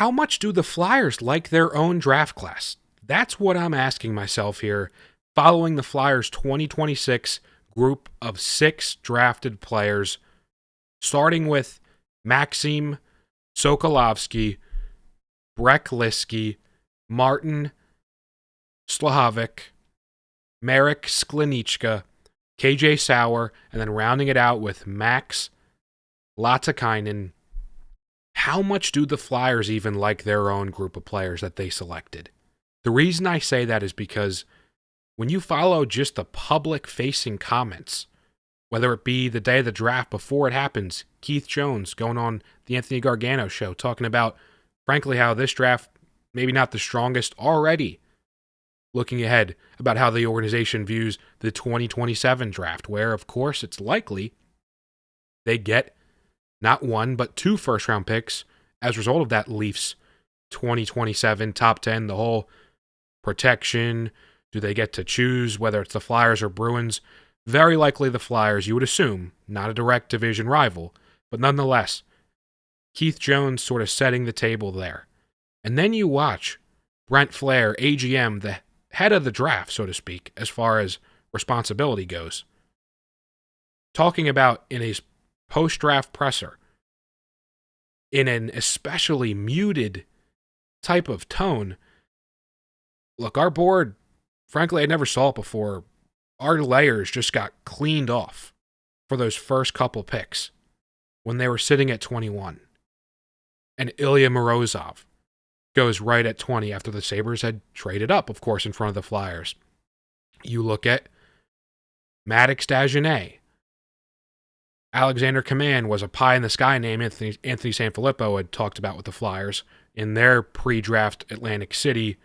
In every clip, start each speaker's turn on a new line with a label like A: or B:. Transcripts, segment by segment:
A: How much do the Flyers like their own draft class? That's what I'm asking myself here, following the Flyers' 2026 group of 6 drafted players, starting with Maxim Sokolovsky, Brek Liskey, Martin Slahovic, Marek Sklenichka, KJ Sauer, and then rounding it out with Max Latakainen. How much do the Flyers even like their own group of players that they selected? The reason I say that is because when you follow just the public-facing comments, whether it be the day of the draft before it happens, Keith Jones going on the Anthony Gargano show talking about, frankly, how this draft, maybe not the strongest already, looking ahead about how the organization views the 2027 draft, where, of course, it's likely they get not 1, but 2 first-round picks as a result of that Leafs 2027 top 10, the whole protection. Do they get to choose whether it's the Flyers or Bruins? Very likely the Flyers, you would assume, not a direct division rival, but nonetheless, Keith Jones sort of setting the table there. And then you watch Brent Flair, AGM, the head of the draft, so to speak, as far as responsibility goes, talking about in his post-draft presser, in an especially muted type of tone. Look, our board, frankly, I never saw it before. Our layers just got cleaned off for those first couple picks when they were sitting at 21. And Ilya Morozov goes right at 20 after the Sabres had traded up, of course, in front of the Flyers. You look at Maddox Dagenet. Alexander Command was a pie-in-the-sky name Anthony Sanfilippo had talked about with the Flyers in their pre-draft Atlantic City,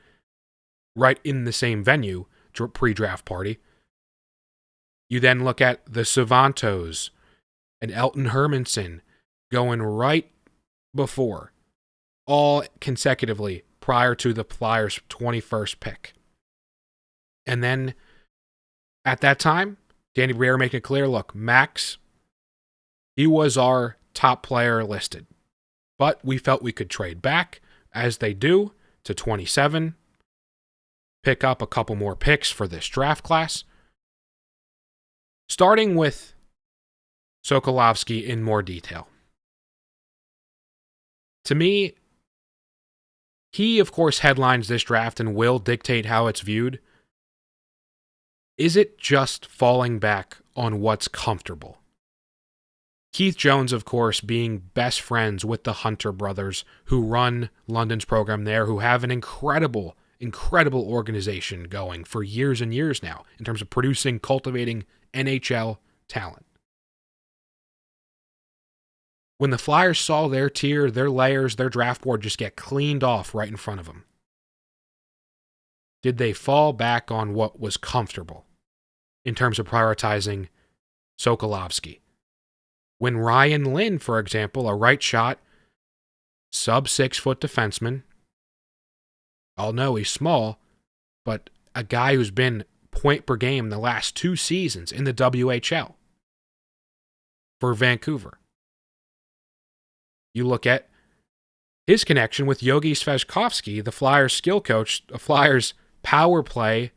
A: right in the same venue, pre-draft party. You then look at the Savantos and Elton Hermanson going right before, all consecutively prior to the Flyers' 21st pick. And then, at that time, Danny Briere making it clear, look, Max, he was our top player listed. But we felt we could trade back, as they do, to 27, pick up a couple more picks for this draft class. Starting with Sokolovsky in more detail. To me, he, of course, headlines this draft and will dictate how it's viewed. Is it just falling back on what's comfortable? Keith Jones, of course, being best friends with the Hunter brothers who run London's program there, who have an incredible organization going for years and years now in terms of producing, cultivating NHL talent. When the Flyers saw their tier, their layers, their draft board just get cleaned off right in front of them, did they fall back on what was comfortable in terms of prioritizing Sokolovsky? When Ryan Lynn, for example, a right shot, sub 6-foot defenseman, I'll know he's small, but a guy who's been point per game the last 2 seasons in the WHL for Vancouver. You look at his connection with Yogi Svejkovsky, the Flyers skill coach, a Flyers power play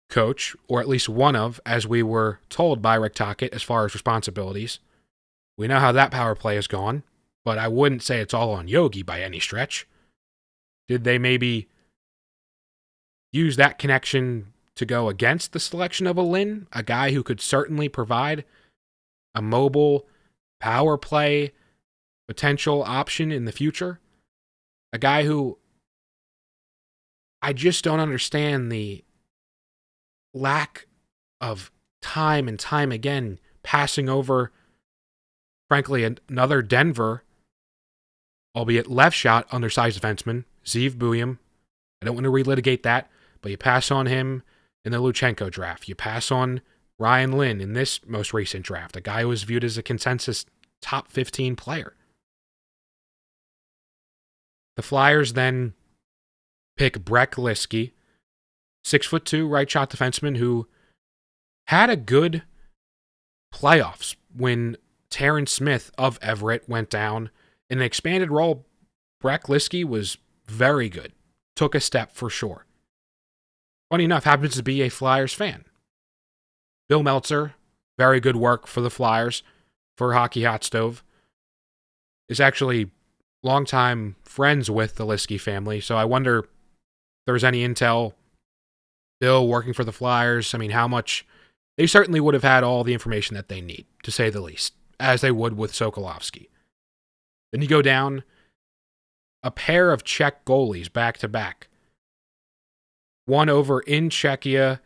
A: coach, or at least one of, as we were told by Rick Tocchet as far as responsibilities. We know how that power play has gone, but I wouldn't say it's all on Yogi by any stretch. Did they maybe use that connection to go against the selection of a Lynn, a guy who could certainly provide a mobile power play potential option in the future? A guy who I just don't understand the lack of time and time again passing over, frankly, another Denver, albeit left shot, undersized defenseman, Zeev Buium. I don't want to relitigate that, but you pass on him in the Luchenko draft. You pass on Ryan Lynn in this most recent draft, a guy who was viewed as a consensus top 15 player. The Flyers then pick Brek Liskey, 6'2" right shot defenseman who had a good playoffs when Terrence Smith of Everett went down in an expanded role Brett Liskey was very good. Took a step for sure. Funny enough, happens to be a Flyers fan. Bill Meltzer, very good work for the Flyers, for Hockey Hot Stove, is actually longtime friends with the Liskey family, so I wonder if there's any intel. Bill working for the Flyers, I mean, how much... They certainly would have had all the information that they need, to say the least, as they would with Sokolovsky. Then you go down a pair of Czech goalies back-to-back. One over in Czechia,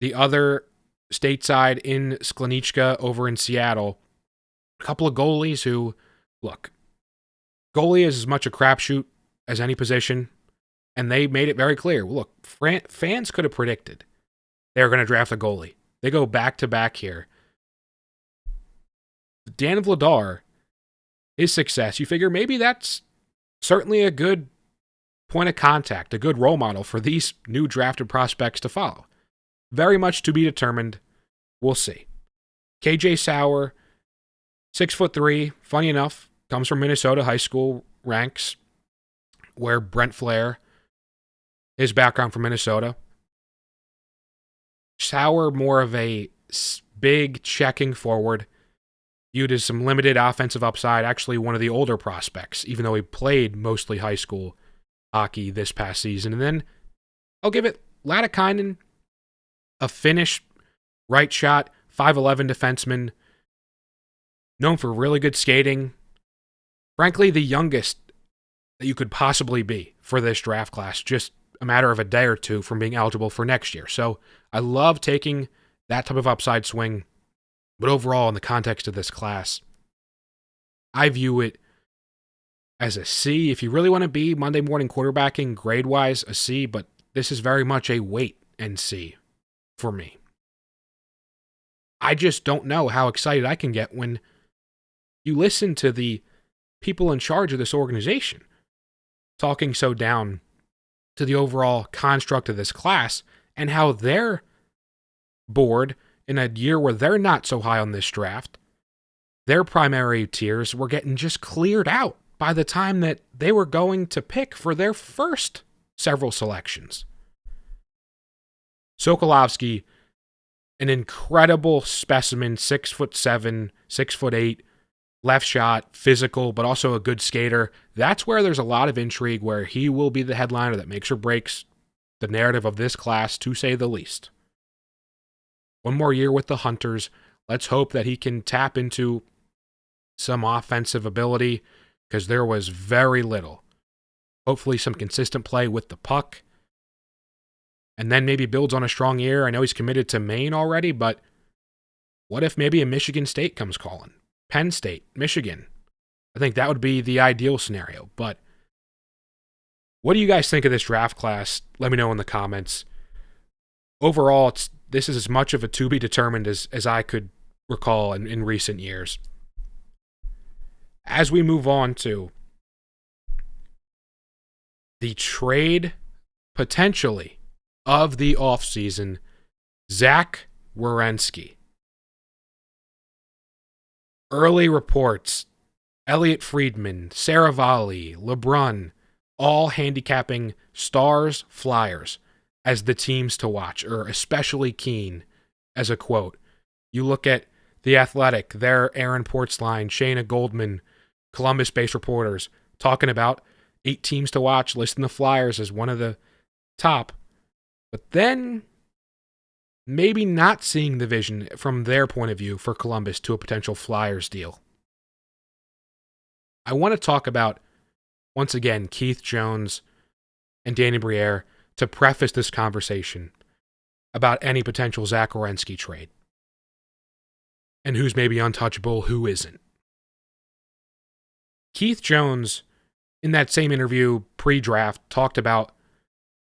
A: the other stateside in Skleníčka over in Seattle. A couple of goalies who, look, goalie is as much a crapshoot as any position, and they made it very clear. Look, fans could have predicted they were going to draft a goalie. They go back-to-back here. Dan Vladar, his success, you figure maybe that's certainly a good point of contact, a good role model for these new drafted prospects to follow. Very much to be determined. We'll see. KJ Sauer, 6'3", funny enough, comes from Minnesota high school ranks, where Brent Flair, his background from Minnesota. Sauer, more of a big checking forward, viewed as some limited offensive upside, actually one of the older prospects, even though he played mostly high school hockey this past season. And then I'll give it Latikainen, a Finnish right shot, 5'11" defenseman, known for really good skating. Frankly, the youngest that you could possibly be for this draft class, just a matter of a day or two from being eligible for next year. So I love taking that type of upside swing. But overall, in the context of this class, I view it as a C. If you really want to be Monday morning quarterbacking grade-wise, a C, but this is very much a wait and see for me. I just don't know how excited I can get when you listen to the people in charge of this organization talking so down to the overall construct of this class and how their board, in a year where they're not so high on this draft, their primary tiers were getting just cleared out by the time that they were going to pick for their first several selections. Sokolovsky, an incredible specimen, 6'7", 6'8", left shot, physical, but also a good skater. That's where there's a lot of intrigue, where he will be the headliner that makes or breaks the narrative of this class, to say the least. One more year with the Hunters. Let's hope that he can tap into some offensive ability, because there was very little. Hopefully some consistent play with the puck. And then maybe builds on a strong year. I know he's committed to Maine already, but what if maybe a Michigan State comes calling? Penn State, Michigan. I think that would be the ideal scenario. But what do you guys think of this draft class? Let me know in the comments. Overall, this is as much of a to be determined as I could recall in recent years. As we move on to the trade, potentially, of the offseason, Zach Werenski. Early reports, Elliot Friedman, Saravalli, LeBrun, all handicapping Stars, Flyers as the teams to watch, or especially keen, as a quote. You look at The Athletic, their Aaron Portzline, Shayna Goldman, Columbus-based reporters, talking about 8 teams to watch, listing the Flyers as one of the top. But then, maybe not seeing the vision from their point of view for Columbus to a potential Flyers deal. I want to talk about, once again, Keith Jones and Danny Briere to preface this conversation about any potential Zach Werenski trade. And who's maybe untouchable, who isn't. Keith Jones, in that same interview pre-draft, talked about,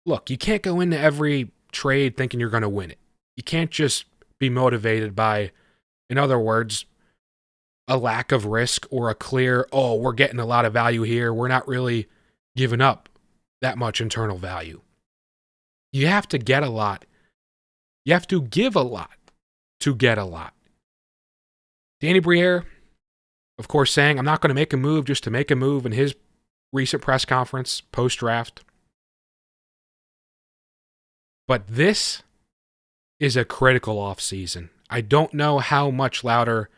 A: look, you can't go into every trade thinking you're going to win it. You can't just be motivated by, in other words, a lack of risk or a clear, oh, we're getting a lot of value here. We're not really giving up that much internal value. You have to get a lot. You have to give a lot to get a lot. Danny Briere, of course, saying, I'm not going to make a move just to make a move, and his recent press conference, post-draft. But this is a critical offseason. I don't know how much louder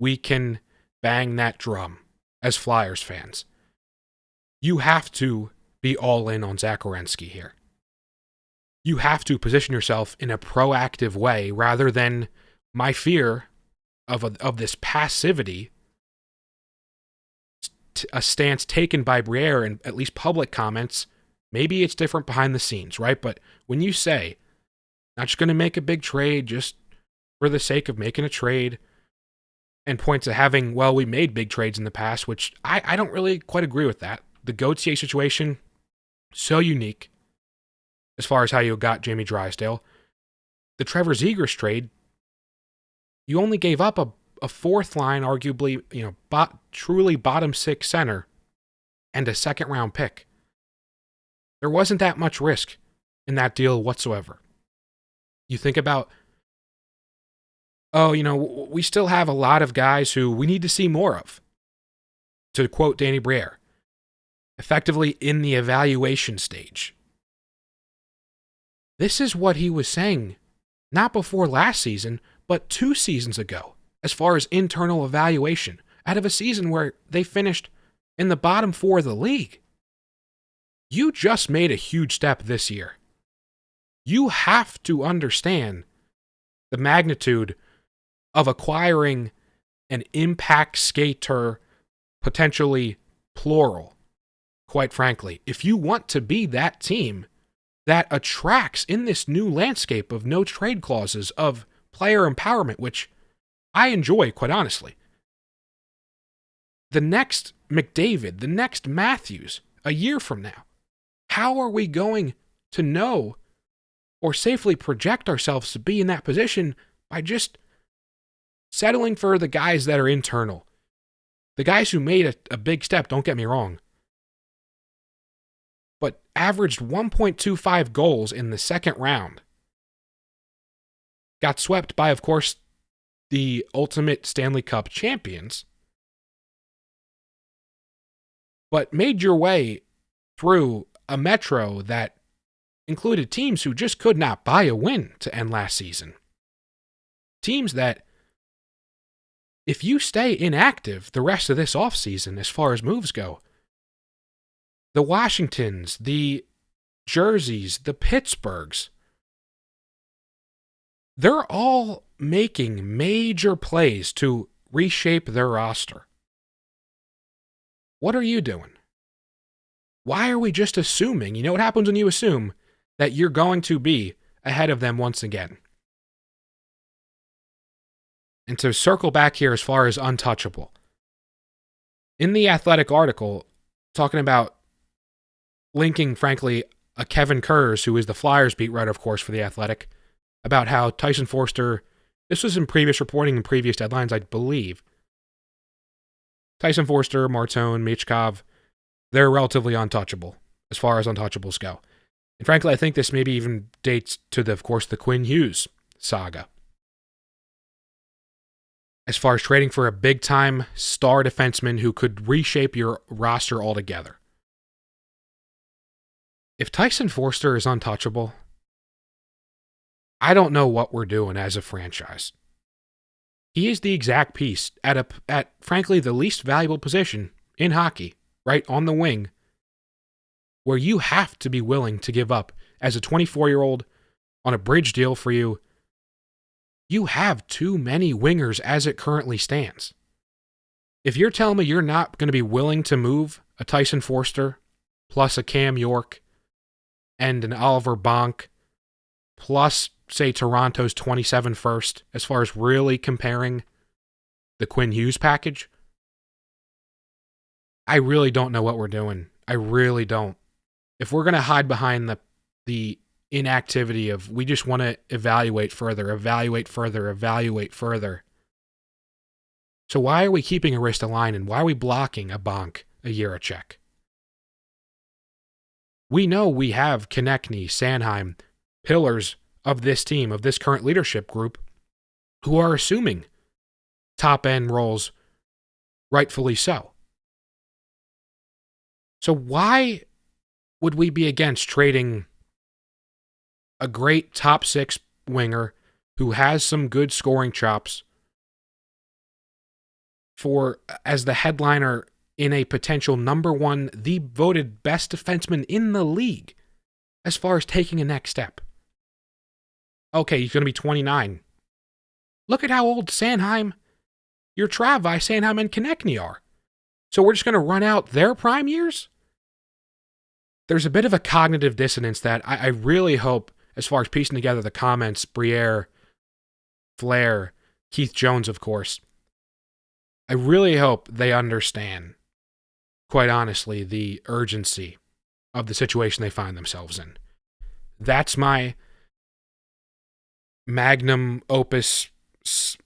A: we can bang that drum as Flyers fans. You have to be all in on Zach Werenski here. You have to position yourself in a proactive way rather than my fear of this passivity, a stance taken by Briere in at least public comments. Maybe it's different behind the scenes, right? But when you say, not just going to make a big trade just for the sake of making a trade, and point to having, well, we made big trades in the past, which I don't really quite agree with that. The Gauthier situation, so unique as far as how you got Jamie Drysdale. The Trevor Zegras trade, you only gave up a fourth line, arguably, truly bottom six center and a second round pick. There wasn't that much risk in that deal whatsoever. You think about, we still have a lot of guys who we need to see more of. To quote Danny Briere, effectively in the evaluation stage. This is what he was saying, not before last season, but 2 seasons ago, as far as internal evaluation, out of a season where they finished in the bottom 4 of the league. You just made a huge step this year. You have to understand the magnitude of acquiring an impact skater, potentially plural, quite frankly. If you want to be that team that attracts in this new landscape of no trade clauses, of player empowerment, which I enjoy, quite honestly. The next McDavid, the next Matthews, a year from now, how are we going to know or safely project ourselves to be in that position by just settling for the guys that are internal? The guys who made a big step, don't get me wrong, but averaged 1.25 goals in the second round. Got swept by, of course, the ultimate Stanley Cup champions, but made your way through a Metro that included teams who just could not buy a win to end last season. Teams that, if you stay inactive the rest of this offseason as far as moves go, the Washingtons, the Jerseys, the Pittsburghs, they're all making major plays to reshape their roster. What are you doing? Why are we just assuming? You know what happens when you assume that you're going to be ahead of them once again? And to circle back here as far as untouchable. In the Athletic article, talking about linking, frankly, a Kevin Kurz, who is the Flyers beat writer, of course, for the Athletic, about how Tyson Forster, this was in previous reporting and previous deadlines, I believe. Tyson Forster, Martone, Michkov, they're relatively untouchable as far as untouchables go. And frankly, I think this maybe even dates to, of course, the Quinn Hughes saga. As far as trading for a big-time star defenseman who could reshape your roster altogether. If Tyson Forster is untouchable, I don't know what we're doing as a franchise. He is the exact piece at frankly the least valuable position in hockey, right on the wing, where you have to be willing to give up as a 24-year-old on a bridge deal for you. You have too many wingers as it currently stands. If you're telling me you're not going to be willing to move a Tyson Forster plus a Cam York and an Oliver Bonk plus, say, Toronto's 27 first, as far as really comparing the Quinn Hughes package, I really don't know what we're doing. I really don't. If we're going to hide behind the inactivity of we just want to evaluate further. So why are we keeping a Ristolainen, and why are we blocking a Bonk, a Jiricek? We know we have Konechny, Sanheim, pillars of this team, of this current leadership group, who are assuming top-end roles, rightfully so. So why would we be against trading a great top 6 winger who has some good scoring chops for as the headliner in a potential number 1, the voted best defenseman in the league as far as taking a next step? Okay, he's going to be 29. Look at how old Sanheim, your Travi, Sanheim, and Konechny are. So we're just going to run out their prime years? There's a bit of a cognitive dissonance that I really hope, as far as piecing together the comments, Briere, Flair, Keith Jones, of course, I really hope they understand, quite honestly, the urgency of the situation they find themselves in. That's my magnum opus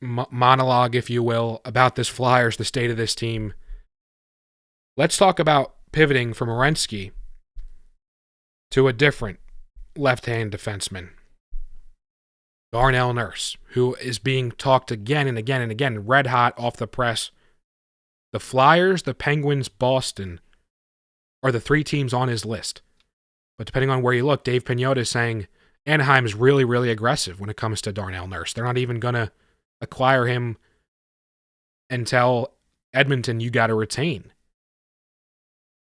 A: monologue, if you will, about this Flyers, the state of this team. Let's talk about pivoting from Werenski to a different left-hand defenseman, Darnell Nurse, who is being talked again and again and again, red hot off the press. The Flyers, the Penguins, Boston are the 3 teams on his list. But depending on where you look, Dave Pagnotta is saying Anaheim is really, really aggressive when it comes to Darnell Nurse. They're not even going to acquire him and tell Edmonton, you got to retain.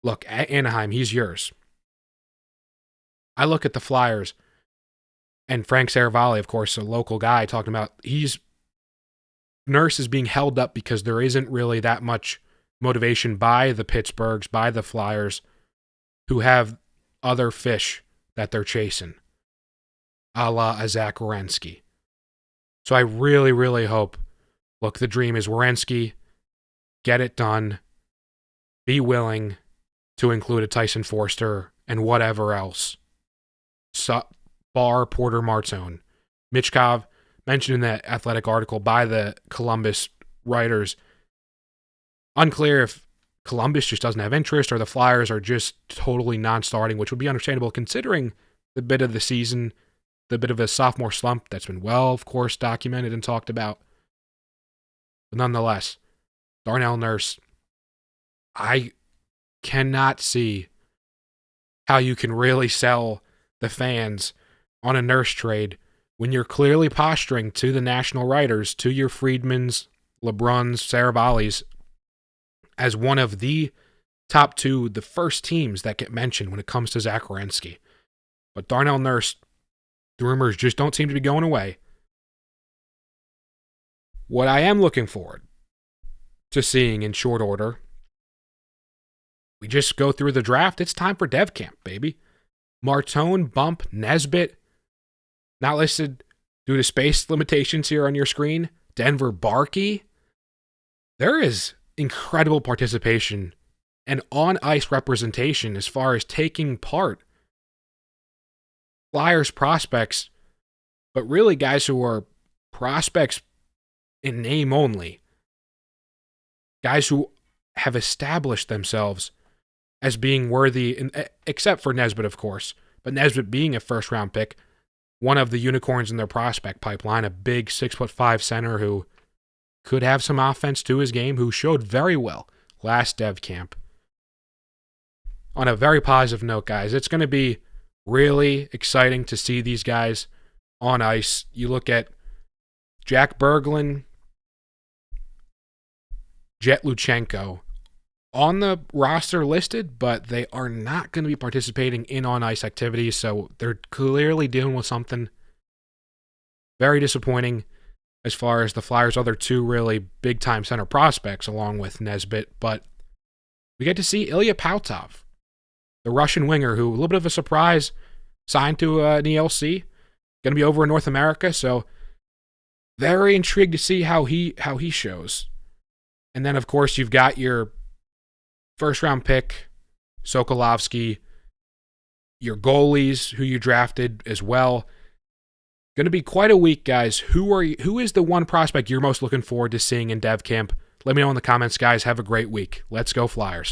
A: Look, Anaheim, he's yours. I look at the Flyers, and Frank Saravalli, of course, a local guy, talking about Nurse is being held up because there isn't really that much motivation by the Pittsburghs, by the Flyers, who have other fish that they're chasing, a la a Zach Werenski. So I really, really hope, look, the dream is Werenski, get it done, be willing to include a Tyson Forster and whatever else. Bar Porter Martone. Michkov mentioned in that Athletic article by the Columbus writers, unclear if Columbus just doesn't have interest or the Flyers are just totally non-starting, which would be understandable considering the bit of the season, the bit of a sophomore slump that's been well, of course, documented and talked about. But nonetheless, Darnell Nurse, I cannot see how you can really sell the fans on a Nurse trade when you're clearly posturing to the national writers, to your Friedmans, LeBruns, Saravallis, as one of the top 2, the first teams that get mentioned when it comes to Zach Werenski. But Darnell Nurse, the rumors just don't seem to be going away. What I am looking forward to seeing in short order, we just go through the draft. It's time for Dev Camp, baby. Martone, Bump, Nesbitt, not listed due to space limitations here on your screen. Denver, Barkey. There is incredible participation and on-ice representation as far as taking part. Flyers prospects, but really guys who are prospects in name only. Guys who have established themselves as being worthy, except for Nesbitt, of course. But Nesbitt being a first-round pick, one of the unicorns in their prospect pipeline, a big 6'5" center who could have some offense to his game, who showed very well last Dev Camp. On a very positive note, guys, it's going to be really exciting to see these guys on ice. You look at Jack Berglund, Jet Luchenko, on the roster listed, but they are not going to be participating in on-ice activities, so they're clearly dealing with something very disappointing as far as the Flyers' other 2 really big-time center prospects, along with Nesbitt. But we get to see Ilya Pautov, the Russian winger, who, a little bit of a surprise, signed to an ELC, going to be over in North America, so very intrigued to see how he shows. And then, of course, you've got your first-round pick, Sokolovsky, your goalies, who you drafted as well. Going to be quite a week, guys. Who is the one prospect you're most looking forward to seeing in Dev Camp? Let me know in the comments, guys. Have a great week. Let's go Flyers.